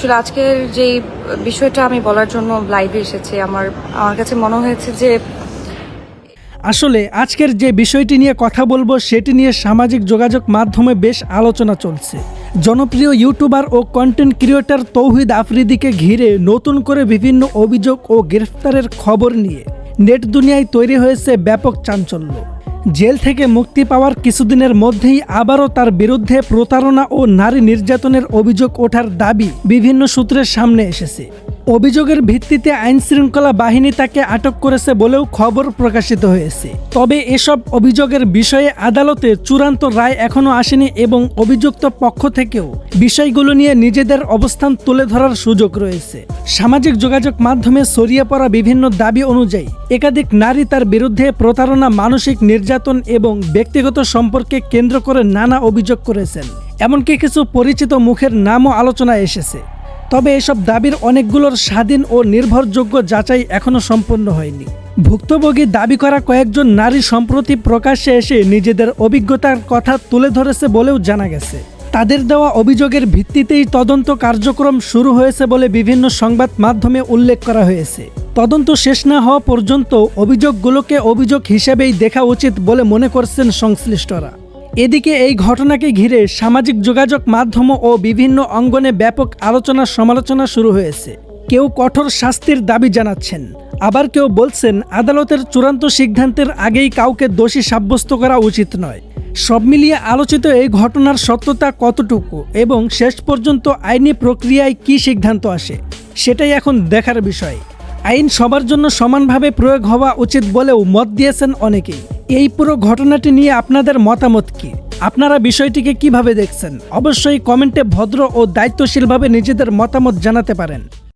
আসলে আজকের যে বিষয়টা আমি বলার জন্য লাইভে এসেছি, আমার কাছে মনে হয়েছে যে আসলে আজকের যে বিষয়টি নিয়ে কথা বলবো সেটি নিয়ে সামাজিক যোগাযোগ মাধ্যমে বেশ আলোচনা চলছে। জনপ্রিয় ইউটিউবার ও কন্টেন্ট ক্রিয়েটর তৌহিদ আফ্রিদিকে ঘিরে নতুন করে বিভিন্ন অভিযোগ ও গ্রেফতারের খবর নিয়ে নেট দুনিয়ায় তৈরি হয়েছে ব্যাপক চাঞ্চল্য। জেল থেকে মুক্তি পাওয়ার কিছুদিনের মধ্যেই আবারও তার বিরুদ্ধে প্রতারণা ও নারী নির্যাতনের অভিযোগ ওঠার দাবি বিভিন্ন সূত্রের সামনে এসেছে। অভিযোগের ভিত্তিতে আইনশৃঙ্খলা বাহিনী তাকে আটক করেছে বলেও খবর প্রকাশিত হয়েছে। তবে এসব অভিযোগের বিষয়ে আদালতে চূড়ান্ত রায় এখনও আসেনি এবং অভিযুক্ত পক্ষ থেকেও বিষয়গুলো নিয়ে নিজেদের অবস্থান তুলে ধরার সুযোগ রয়েছে। সামাজিক যোগাযোগ মাধ্যমে ছড়িয়ে পড়া বিভিন্ন দাবি অনুযায়ী একাধিক নারী তার বিরুদ্ধে প্রতারণা, মানসিক নির্যাতন এবং ব্যক্তিগত সম্পর্কে কেন্দ্র করে নানা অভিযোগ করেছেন। এমনকি কিছু পরিচিত মুখের নামও আলোচনায় এসেছে। তবে এসব দাবির অনেকগুলোর স্বাধীন ও নির্ভরযোগ্য যাচাই এখনও সম্পন্ন হয়নি। ভুক্তভোগী দাবি করা কয়েকজন নারী সম্প্রতি প্রকাশ্যে এসে নিজেদের অভিজ্ঞতার কথা তুলে ধরেছে বলেও জানা গেছে। তাদের দেওয়া অভিযোগের ভিত্তিতেই তদন্ত কার্যক্রম শুরু হয়েছে বলে বিভিন্ন সংবাদ মাধ্যমে উল্লেখ করা হয়েছে। তদন্ত শেষ না হওয়া পর্যন্ত অভিযোগগুলোকে অভিযোগ হিসেবেই দেখা উচিত বলে মনে করছেন সংশ্লিষ্টরা। এদিকে এই ঘটনাকে ঘিরে সামাজিক যোগাযোগ মাধ্যম ও বিভিন্ন অঙ্গনে ব্যাপক আলোচনা সমালোচনা শুরু হয়েছে। কেউ কঠোর শাস্তির দাবি জানাচ্ছেন, আবার কেউ বলছেন আদালতের চূড়ান্ত সিদ্ধান্তের আগেই কাউকে দোষী সাব্যস্ত করা উচিত নয়। সব মিলিয়ে আলোচিত এই ঘটনার সত্যতা কতটুকু এবং শেষ পর্যন্ত আইনি প্রক্রিয়ায় কী সিদ্ধান্ত আসে সেটাই এখন দেখার বিষয়। আইন সবার জন্য সমানভাবে প্রয়োগ হওয়া উচিত বলেও মত দিয়েছেন অনেকেই। এই পুরো ঘটনাটি নিয়ে আপনাদের মতামত কি? আপনারা বিষয়টিকে কিভাবে দেখছেন? অবশ্যই কমেন্টে ভদ্র ও দায়িত্বশীলভাবে নিজেদের মতামত জানাতে পারেন।